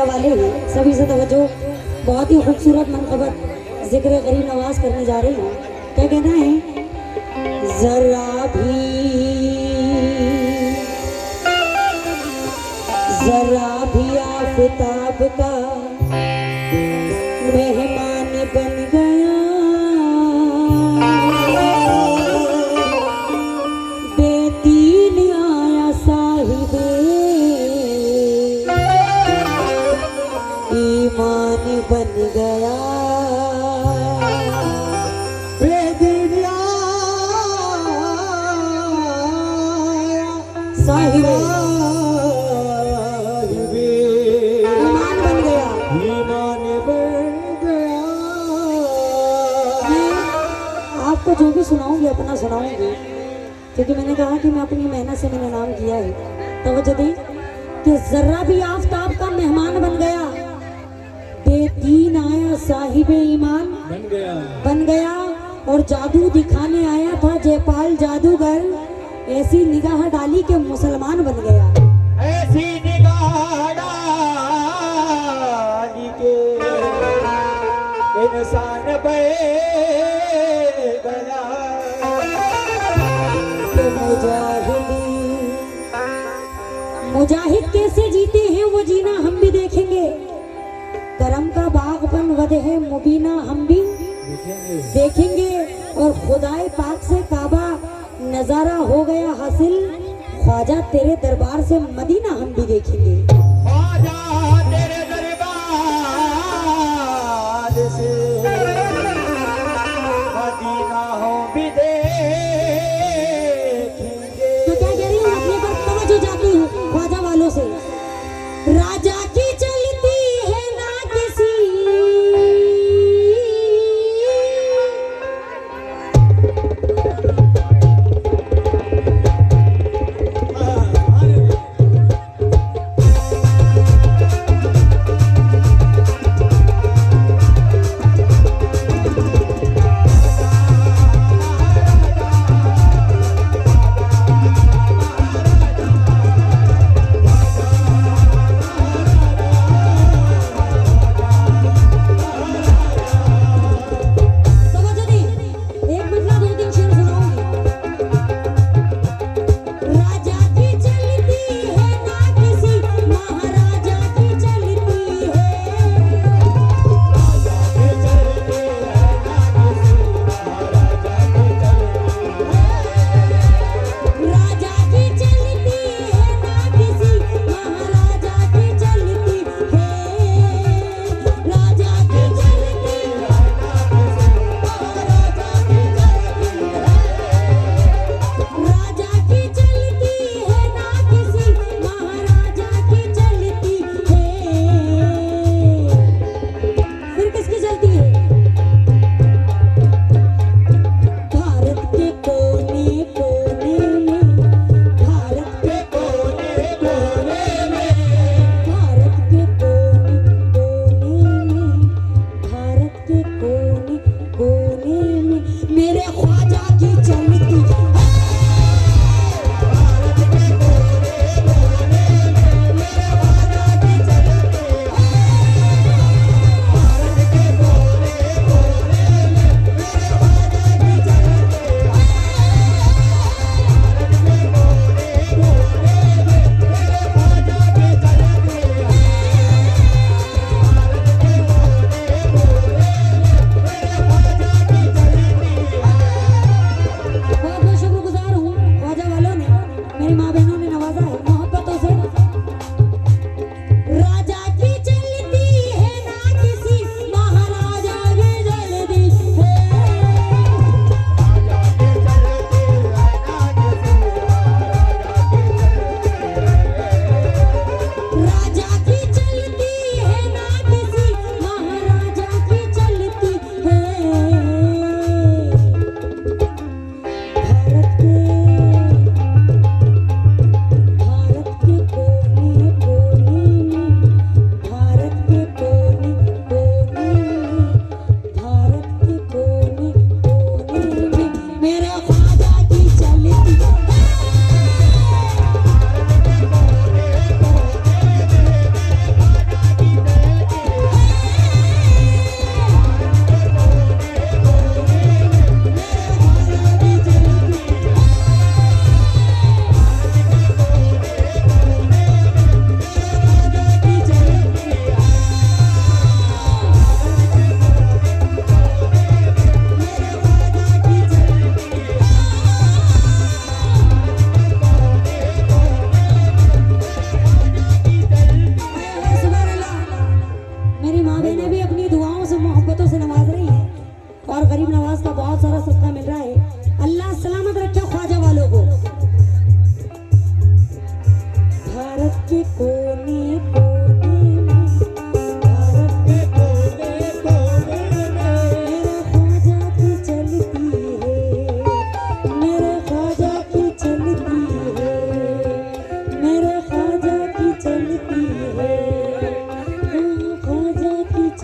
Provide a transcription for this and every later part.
वाले सभी से तवज्जो। बहुत ही खूबसूरत मनक़बत जिक्र करीम नवाज करने जा रही हूँ। क्या कहना है? जरा भी आफताब का मेहमान बन गया, बेदीन आया साहिबे ईमान बन गया, बेदीन आया साहिबे ईमान बन गया, ईमान बन गया। मैं आपको जो भी सुनाऊंगी अपना सुनाऊंगी, क्योंकि मैंने कहा कि मैं अपनी मेहनत से मैंने नाम किया है। तवज्जो दें कि जर्रा भी आफताब का मेहमान बन गया, बेदीन आया साहिबे ईमान बन गया, और जादू दिखाने आया था जयपाल जादूगर, ऐसी निगाह डाली के मुसलमान बन गया, ऐसी निगाह डाली के इंसान बन गया। मुजाहिद कैसे जीते हैं वो जीना हम भी देखेंगे, करम का बागपन वदे है मुबीना हम भी देखेंगे, और खुदाए पाक से काबा नजारा हो गया हासिल, ख्वाजा तेरे दरबार से मदीना हम भी देखेंगे। ख्वाजा तेरे दरबार से मदीना हम भी देखेंगे। तो क्या कह रही हूँ, अपने पर तवज्जो जाती हूँ ख्वाजा वालों से। राजा की चलती है ना किसी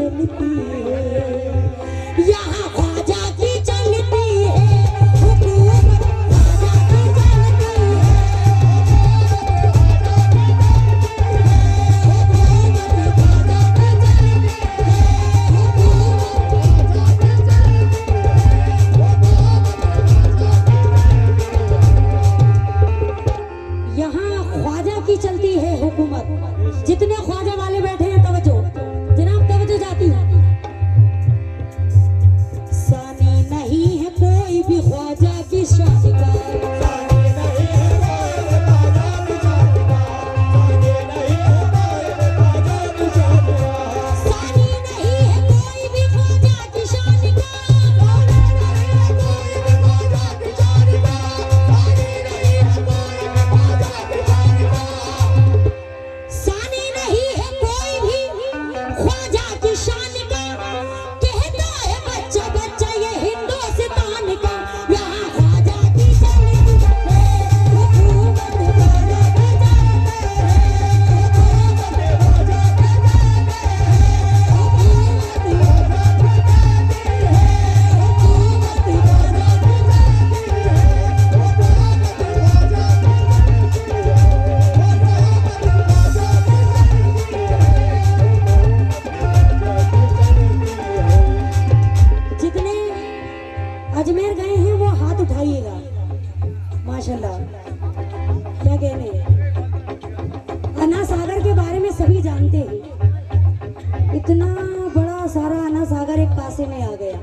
चलती है, यहाँ ख्वाजा की चलती है हुकूमत, ख्वाजा की चलती है, यहाँ ख्वाजा की चलती है हुकूमत। जितने ख्वाजा वाले बैठे हैं तवज्जो जनाब, तवज्जो जाती है। सानी नहीं है कोई भी ख्वाजा की शान का, सानी नहीं है कोई भी ख्वाजा की शान का, सानी नहीं है कोई भी ख्वाजा की शान का, कहता है बच्चा बच्चा ये हिंदुस्तान का, यहाँ ख्वाजा की चलती है हुकूमत, ख्वाजा की चलती है जितने अजमेर गए हैं वो हाथ उठाइएगा। माशाल्लाह, क्या कहने, अन्ना सागर के बारे में सभी जानते हैं। इतना बड़ा सारा अन्ना सागर एक कासे में आ गया,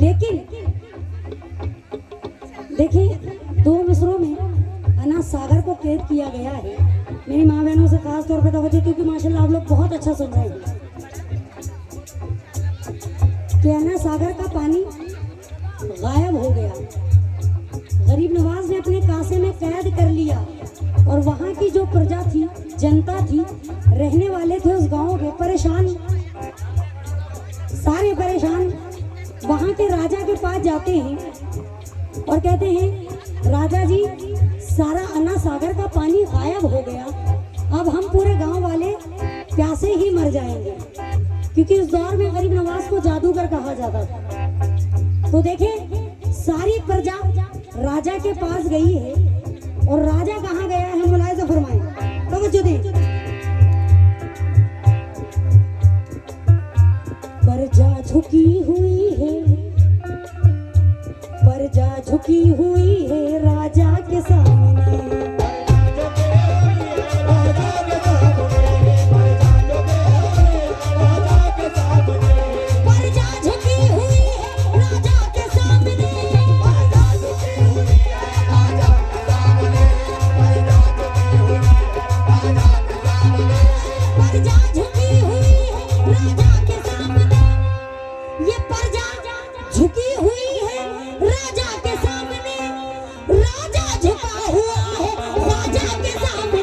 लेकिन देखिए 2 मिसरों में अन्ना सागर को कैद किया गया है। मेरी माँ बहनों से खास तौर पर तवज्जो, क्योंकि माशाल्लाह आप लोग बहुत अच्छा सुन रहे हैं कि अन्ना सागर का पानी गायब हो गया। गरीब नवाज ने अपने कासे में कैद कर लिया और वहाँ की जो प्रजा थी, जनता थी, रहने वाले थे उस गांव के, परेशान, सारे परेशान वहाँ के राजा के पास जाते हैं और कहते हैं, राजा जी सारा अन्ना सागर का पानी गायब हो गया, अब हम पूरे गांव वाले प्यासे ही मर जाएंगे, क्योंकि उस दौर में गरीब नवाज को जादूगर कहा जाता था। तो देखें सारी प्रजा राजा के पास गई है और राजा कहाँ गया है, मुलाहिजा फरमाएं, तवज्जो दें। प्रजा झुकी हुई है, प्रजा झुकी हुई है राजा के सामने, प्रजा झुकी हुई है राजा के सामने, प्रजा झुकी हुई है राजा के सामने, ये प्रजा झुकी हुई है राजा के सामने, राजा झुका हुआ है ख्वाजा के सामने,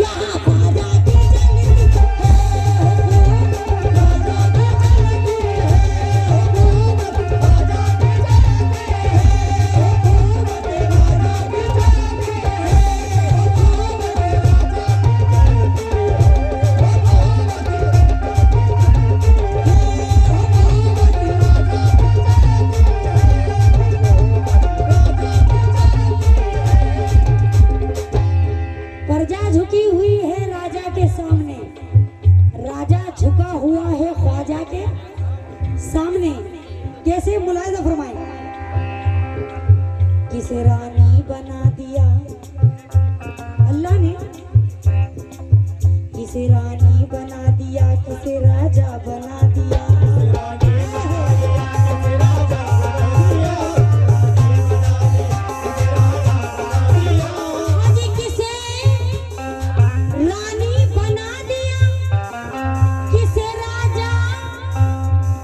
यहाँ ख्वाजा की चलती है हुकूमत, ख्वाजा की चलती है हुकूमत, ख्वाजा की चलती है हुकूमत, ख्वाजा की चलती है प्रजा झुकी हुई है राजा के सामने, राजा झुका हुआ है ख्वाजा के सामने। कैसे, मुलाहिजा फरमाएं। किसे रानी बना दिया अल्लाह ने, किसे रानी बना दिया, किसे राजा बना दिया, अजी किसे रानी बना दिया, किसे राजा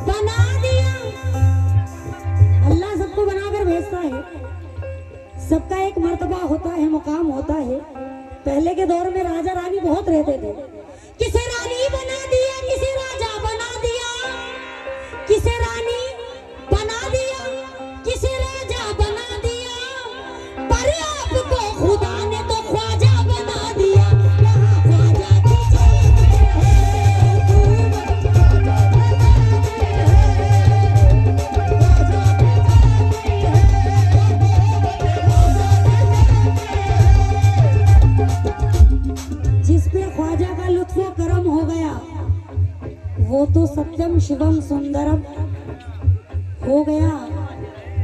बना दिया। अल्लाह सबको बनाकर भेजता है, सबका एक मर्तबा होता है, मुकाम होता है। पहले के दौर में राजा रानी बहुत रहते थे, किसे रानी बना दिया, किसे राजा बना दिया, किसे रानी बना दिया, किसे राजा बना दिया, पर आपको खुदा ने तो ख्वाजा बना दिया, यहाँ ख्वाजा की चलती है वो तो सत्यम शिवम सुंदरम हो गया,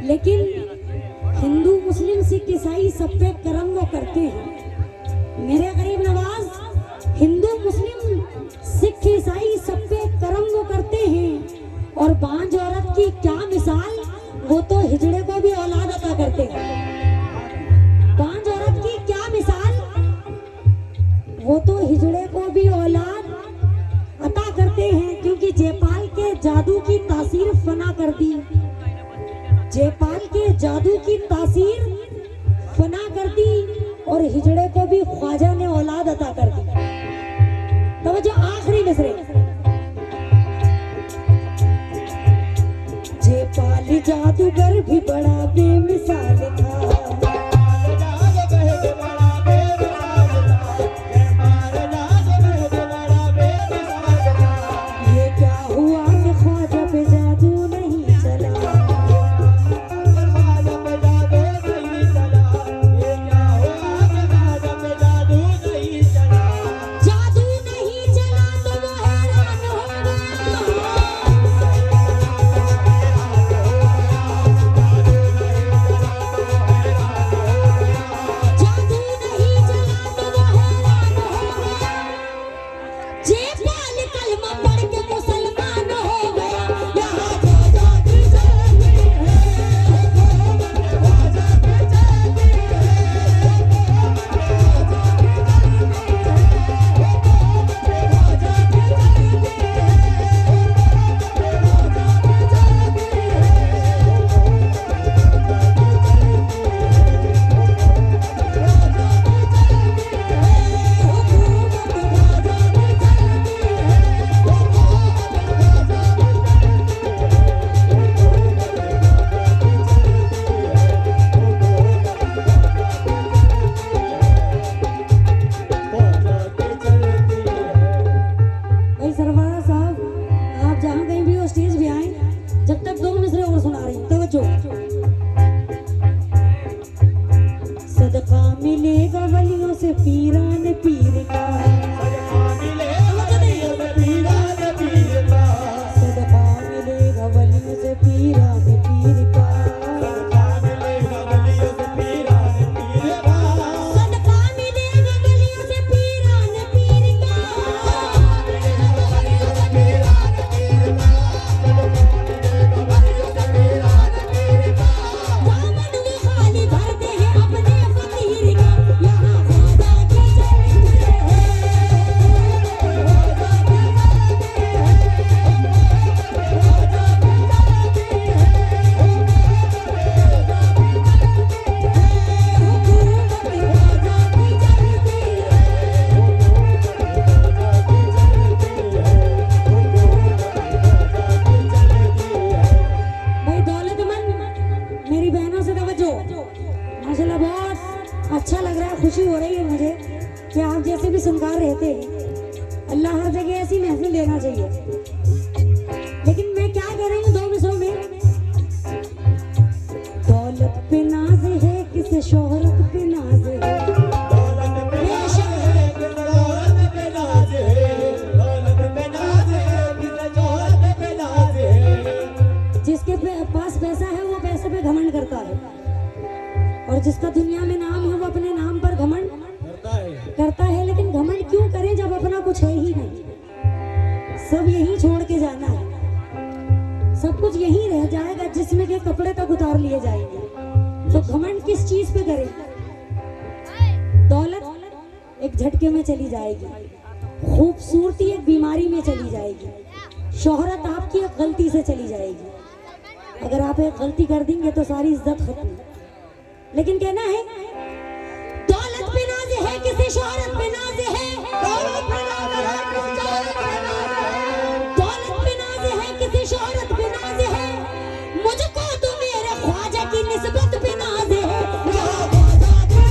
लेकिन हिंदू मुस्लिम सिख ईसाई सब पे कर्म वो करते हैं। मेरे गरीब नवाज, हिंदू मुस्लिम सिख ईसाई सब पे कर्म वो करते हैं, और बांझ औरत की क्या मिसाल, वो तो हिजड़े को भी औलाद अता करते हैं। बांझ औरत की क्या मिसाल, वो तो हिजड़े को भी औलाद अता करते हैं, क्योंकि जयपाल के जादू की तासीर फना कर दी। जयपाल के जादू की तासीर फना कर दी, और हिजड़े को भी ख्वाजा ने औलाद अता कर दी। तो जो आखिरी मिसरे, जयपाल जादूगर भी बड़ा बेमिसाल था। सदका मिलेगा वलियों से पीरान पीर का, सदका मिलेगा वलियों से पीरान पीर का, सदका मिलेगा वलियों से पीरान पीर का, सदका मिलेगा वलियों से पीरान पीर का, सदका मिलेगा वलियों से पीरान पीर का, वलियों से पीरान पीर का, सदका मिलेगा वलियों से पीरान पीर का। दामन वो खाली भरते हैं अपने फकीर का, यहाँ खुदा की चलती है, भाई दौलतमंद मेरी बहनों से तवज्जो। माशाल्लाह बहुत अच्छा लग रहा है, खुशी हो रही है मुझे कि आप जैसे भी सुनकार रहते हैं। अल्लाह हर जगह ऐसी महफिल देना चाहिए। लेकिन मैं क्या कह रही हूँ दो मिसरों में, दौलत पे नाज है किसे शोहरत पे नाज है, बेशक जिसके पास पैसा है वो पैसे पे घमंड करता है, और जिसका दुनिया में नाम है वो अपने नाम पर घमंड करता है। लेकिन घमंड क्यों करें जब अपना कुछ है ही नहीं, सब यही छोड़ के जाना है, सब कुछ यही रह जाएगा, जिसमें के कपड़े तक उतार लिए जाएंगे, तो घमंड किस चीज पे करें। दौलत एक झटके में चली जाएगी, खूबसूरती एक बीमारी में चली जाएगी, शोहरत आपकी एक गलती से चली जाएगी। अगर आप एक गलती कर देंगे तो सारी इज्जत खत्म। लेकिन कहना है दौलत पे नाज है किसी शोहरत पे नाज है, दौलत पे नाज है किसी शोहरत पे नाज है, दौलत पे नाज है किसी शोहरत पे नाज है, मुझको तो मेरे ख्वाजा की निस्बत पे नाज है। यहाँ ख्वाजा की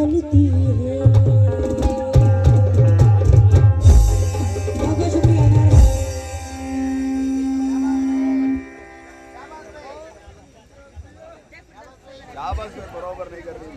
जलती है। बहुत शुक्रिया मेहरबानी। शाबाश, बरोबर नहीं कर रही।